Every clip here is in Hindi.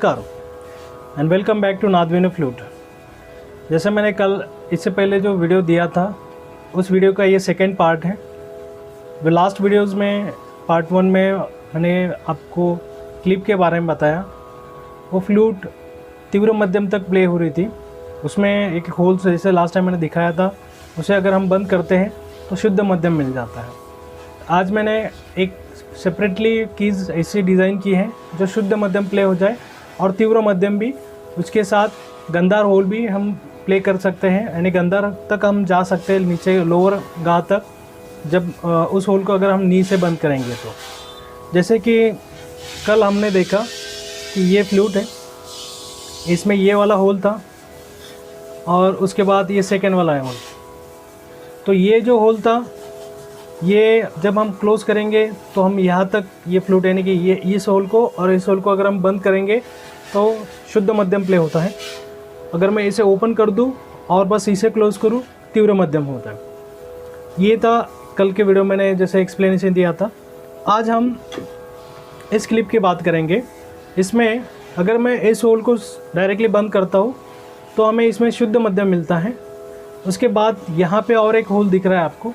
नमस्कार and welcome back to Nadavenu flute. जैसे मैंने कल इससे पहले जो वीडियो दिया था उस वीडियो का ये सेकंड पार्ट है। वे लास्ट वीडियोस में पार्ट 1 में मैंने आपको क्लिप के बारे में बताया। वो फ्लूट तीव्र मध्यम तक प्ले हो रही थी। उसमें एक होल से जैसे लास्ट टाइम मैंने दिखाया था, उसे अगर हम बंद करते हैं तो शुद्ध मध्यम मिल जाता है। आज मैंने एक सेपरेटली कीज़ ऐसी डिज़ाइन की है जो शुद्ध मध्यम प्ले हो जाए और तीव्र मध्यम भी, उसके साथ गंदार होल भी हम प्ले कर सकते हैं। यानी गंदार तक हम जा सकते हैं, नीचे लोअर गा तक, जब उस होल को अगर हम नी से बंद करेंगे तो। जैसे कि कल हमने देखा कि ये फ्लूट है, इसमें ये वाला होल था और उसके बाद ये सेकेंड वाला है होल। तो ये जो होल था, ये जब हम क्लोज़ करेंगे तो हम यहाँ तक ये फ्लूट, यानी कि ये इस होल को और इस होल को अगर हम बंद करेंगे तो शुद्ध मध्यम प्ले होता है। अगर मैं इसे ओपन कर दूँ और बस इसे क्लोज़ करूँ, तीव्र मध्यम होता है। ये था कल के वीडियो मैंने जैसे एक्सप्लेनेशन दिया था। आज हम इस क्लिप की बात करेंगे। इसमें अगर मैं इस होल को डायरेक्टली बंद करता हूँ तो हमें इसमें शुद्ध मध्यम मिलता है। उसके बाद यहाँ पे और एक होल दिख रहा है आपको,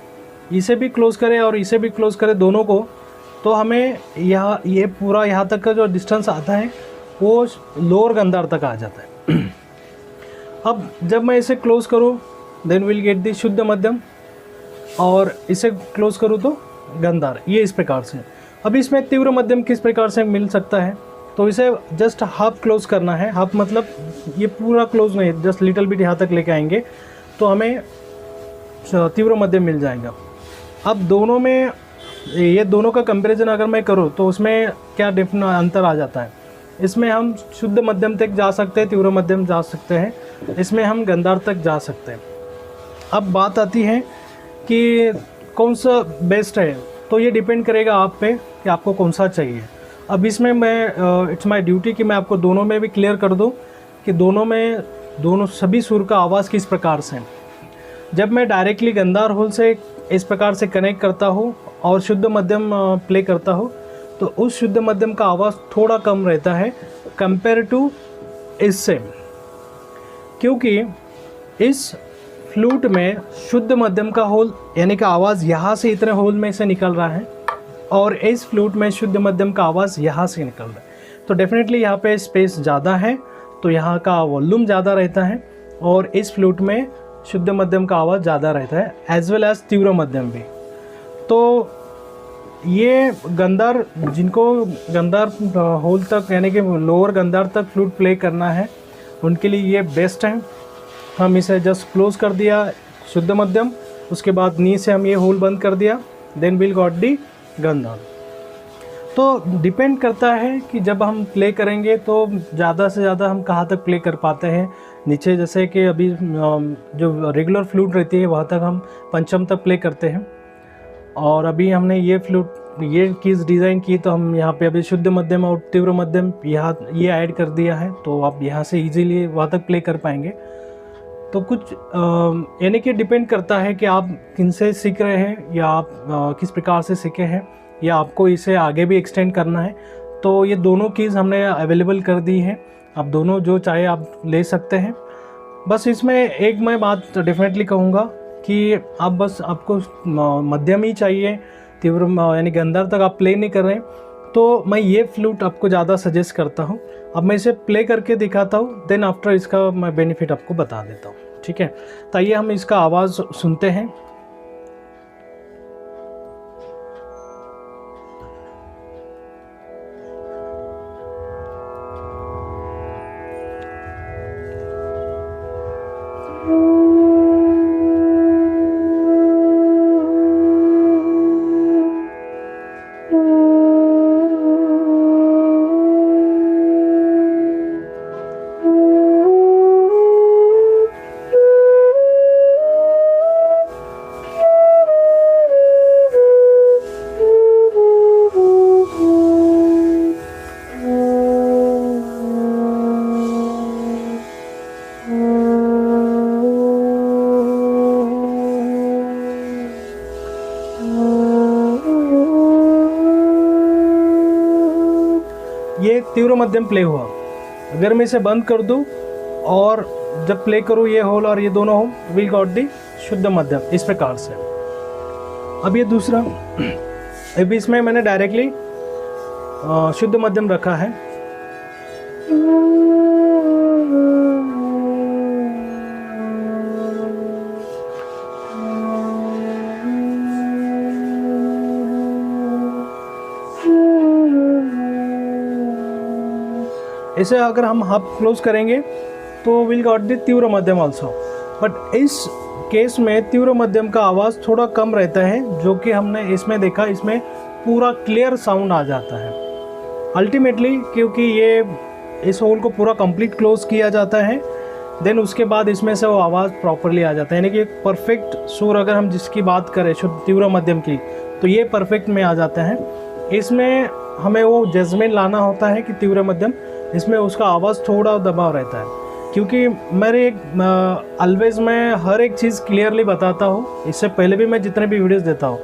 इसे भी क्लोज़ करें और इसे भी क्लोज़ करें दोनों को, तो हमें यहाँ ये पूरा यहाँ तक का जो डिस्टेंस आता है वो लोअर गंदार तक आ जाता है। अब जब मैं इसे क्लोज़ करूँ देन विल गेट दी शुद्ध मध्यम, और इसे क्लोज़ करूँ तो गंदार। ये इस प्रकार से। अब इसमें तीव्र मध्यम किस प्रकार से मिल सकता है, तो इसे जस्ट हाफ क्लोज़ करना है। हाफ मतलब ये पूरा क्लोज़ नहीं, जस्ट लिटिल बिट यहाँ तक लेके आएंगे तो हमें तीव्र मध्यम मिल जाएगा। अब दोनों में, ये दोनों का कंपैरिजन अगर मैं करूँ तो उसमें क्या अंतर आ जाता है। इसमें हम शुद्ध मध्यम तक जा सकते हैं, तीव्र मध्यम जा सकते हैं, इसमें हम गंदार तक जा सकते हैं। अब बात आती है कि कौन सा बेस्ट है, तो ये डिपेंड करेगा आप पे कि आपको कौन सा चाहिए। अब इसमें मैं इट्स माय ड्यूटी कि मैं आपको दोनों में भी क्लियर कर दूं कि दोनों सभी सुर का आवाज़ किस प्रकार से। जब मैं डायरेक्टली गंदार होल से इस प्रकार से कनेक्ट करता हूँ और शुद्ध मध्यम प्ले करता हूँ तो उस शुद्ध मध्यम का आवाज़ थोड़ा कम रहता है कंपेयर टू इससे, क्योंकि इस फ्लूट में शुद्ध मध्यम का होल यानी कि आवाज़ यहाँ से इतने होल में से निकल रहा है और इस फ्लूट में शुद्ध मध्यम का आवाज़ यहाँ से निकल रहा है। तो डेफिनेटली यहाँ पे स्पेस ज़्यादा है तो यहाँ का वॉल्यूम ज़्यादा रहता है, और इस फ्लूट में शुद्ध मध्यम का आवाज़ ज़्यादा रहता है एज वेल एज तीव्र मध्यम भी। तो ये गंदार, जिनको गंदार होल तक यानी कि लोअर गंदार तक फ्लूट प्ले करना है उनके लिए ये बेस्ट है। हम इसे जस्ट क्लोज़ कर दिया शुद्ध मध्यम, उसके बाद नी से हम ये होल बंद कर दिया, देन विल गॉट दी गंदार। तो डिपेंड करता है कि जब हम प्ले करेंगे तो ज़्यादा से ज़्यादा हम कहाँ तक प्ले कर पाते हैं नीचे। जैसे कि अभी जो रेगुलर फ्लूट रहती है वहाँ तक हम पंचम तक प्ले करते हैं, और अभी हमने ये फ्लूट ये कीज़ डिज़ाइन की तो हम यहाँ पे अभी शुद्ध मध्यम और तीव्र मध्यम यहाँ ये ऐड कर दिया है, तो आप यहाँ से इजीली वहाँ तक प्ले कर पाएंगे। तो कुछ यानी कि डिपेंड करता है कि आप किन से सीख रहे हैं या आप किस प्रकार से सीखे हैं, या आपको इसे आगे भी एक्सटेंड करना है। तो ये दोनों कीज़ हमने अवेलेबल कर दी है, आप दोनों जो चाहे आप ले सकते हैं। बस इसमें एक मैं बात डेफिनेटली कहूँगा कि आप बस आपको मध्यम ही चाहिए, तीव्र यानी गंदार तक आप प्ले नहीं कर रहे हैं, तो मैं ये फ्लूट आपको ज़्यादा सजेस्ट करता हूँ। अब मैं इसे प्ले करके दिखाता हूँ, देन आफ्टर इसका मैं बेनिफिट आपको बता देता हूँ, ठीक है। तो आइए हम इसका आवाज़ सुनते हैं। ये तीव्र मध्यम प्ले हुआ। अगर मैं इसे बंद कर दूँ और जब प्ले करूँ ये होल और ये दोनों होल, विल गॉट दी शुद्ध मध्यम, इस प्रकार से। अब ये दूसरा, अभी इसमें मैंने डायरेक्टली शुद्ध मध्यम रखा है। इसे अगर हम हाफ क्लोज करेंगे तो विल गॉट द तीव्र मध्यम ऑल्सो, बट इस केस में तीव्र मध्यम का आवाज़ थोड़ा कम रहता है, जो कि हमने इसमें देखा, इसमें पूरा क्लियर साउंड आ जाता है अल्टीमेटली, क्योंकि ये इस होल को पूरा कंप्लीट क्लोज किया जाता है, देन उसके बाद इसमें से वो आवाज़ प्रॉपरली आ जाता है। यानी कि परफेक्ट सुर अगर हम जिसकी बात करें शुद्ध तीव्र मध्यम की, तो ये परफेक्ट में आ जाता है। इसमें हमें वो जजमेंट लाना होता है कि तीव्र मध्यम, इसमें उसका आवाज़ थोड़ा दबाव रहता है, क्योंकि मेरे ऑलवेज मैं हर एक चीज़ क्लियरली बताता हूँ, इससे पहले भी मैं जितने भी वीडियोस देता हूँ,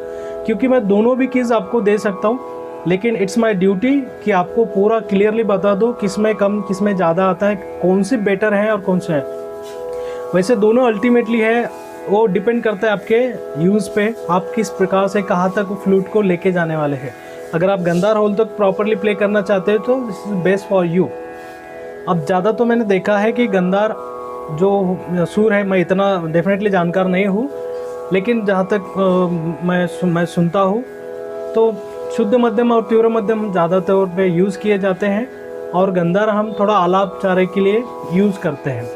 क्योंकि मैं दोनों भी कीज़ आपको दे सकता हूँ, लेकिन इट्स माय ड्यूटी कि आपको पूरा क्लियरली बता दो किस में कम किस में ज़्यादा आता है, कौन सी बेटर है और कौन से है। वैसे दोनों अल्टीमेटली है, वो डिपेंड करता है आपके यूज़ पे, आप किस प्रकार से कहाँ तक फ्लूट को लेके जाने वाले हैं। अगर आप गंदार होल तक प्रॉपरली प्ले करना चाहते हो तो this is best for you. अब ज़्यादा तो मैंने देखा है कि गंदार जो सुर है, मैं इतना डेफिनेटली जानकार नहीं हूँ, लेकिन जहाँ तक मैं सुनता हूँ तो शुद्ध मध्यम और तीव्र मध्यम ज़्यादा तौर पे यूज़ किए जाते हैं, और गंदार हम थोड़ा आलाप चारे के लिए यूज़ करते हैं।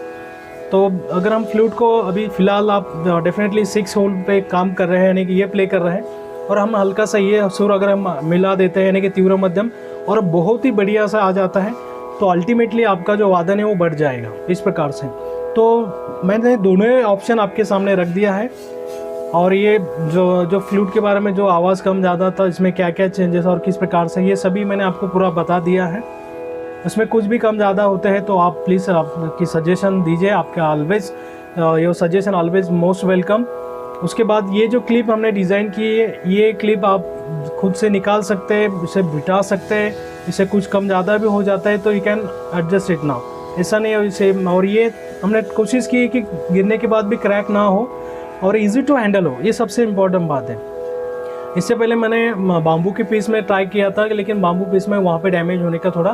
तो अगर हम फ्लूट को अभी फ़िलहाल आप डेफिनेटली 6 होल पे काम कर रहे हैं, यानी कि ये प्ले कर रहे हैं, और हम हल्का सा ये सुर अगर हम मिला देते हैं यानी कि तीव्र मध्यम, और बहुत ही बढ़िया सा आ जाता है, तो अल्टीमेटली आपका जो वादन है वो बढ़ जाएगा इस प्रकार से। तो मैंने दोनों ऑप्शन आपके सामने रख दिया है, और ये जो फ्लूट के बारे में जो आवाज़ कम ज़्यादा था, इसमें क्या क्या चेंजेस और किस प्रकार से, ये सभी मैंने आपको पूरा बता दिया है। इसमें कुछ भी कम ज़्यादा होते हैं तो आप प्लीज़ आपकी सजेशन दीजिए, आपका always your suggestion always most welcome. उसके बाद ये जो क्लिप हमने डिज़ाइन की है, ये क्लिप आप खुद से निकाल सकते हैं, इसे बिठा सकते हैं, इसे कुछ कम ज़्यादा भी हो जाता है तो you can adjust it now, ऐसा नहीं है इसे। और ये हमने कोशिश की है कि गिरने के बाद भी क्रैक ना हो और इजी टू हैंडल हो, ये सबसे इम्पोर्टेंट बात है। इससे पहले मैंने बाम्बू के पीस में ट्राई किया था, लेकिन बाम्बू पीस में वहाँ पे डैमेज होने का थोड़ा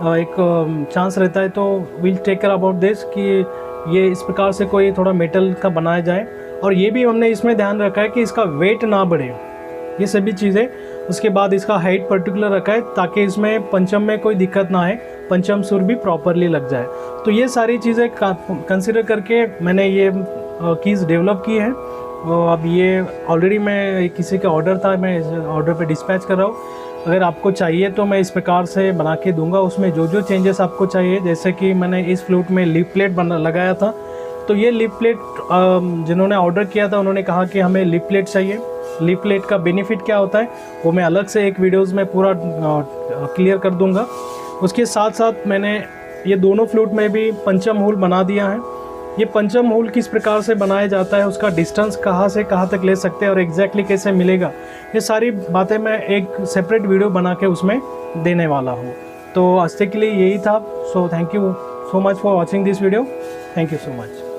एक चांस रहता है, तो will take care about this कि ये इस प्रकार से कोई थोड़ा मेटल का बनाया जाए। और ये भी हमने इसमें ध्यान रखा है कि इसका वेट ना बढ़े, ये सभी चीज़ें। उसके बाद इसका हाइट पर्टिकुलर रखा है ताकि इसमें पंचम में कोई दिक्कत ना आए, पंचम सुर भी प्रॉपरली लग जाए। तो ये सारी चीज़ें कंसिडर करके मैंने ये कीज़ डेवलप की है। अब ये ऑलरेडी मैं किसी का ऑर्डर था, मैं इस ऑर्डर पे डिस्पैच कर रहा हूँ। अगर आपको चाहिए तो मैं इस प्रकार से बना के दूंगा, उसमें जो जो चेंजेस आपको चाहिए, जैसे कि मैंने इस फ्लूट में लिप प्लेट लगाया था, तो ये लिप प्लेट जिन्होंने ऑर्डर किया था उन्होंने कहा कि हमें लिप प्लेट चाहिए। लिप प्लेट का बेनिफिट क्या होता है वो मैं अलग से एक वीडियोज़ में पूरा क्लियर कर दूंगा। उसके साथ साथ मैंने ये दोनों फ्लूट में भी पंचम होल बना दिया है। ये पंचम होल किस प्रकार से बनाया जाता है, उसका डिस्टेंस कहाँ से कहाँ तक ले सकते हैं और एग्जैक्टली कैसे मिलेगा, ये सारी बातें मैं एक सेपरेट वीडियो बना के उसमें देने वाला हूँ। तो आज तक के लिए यही था। So thank you so much for watching this video. Thank you so much.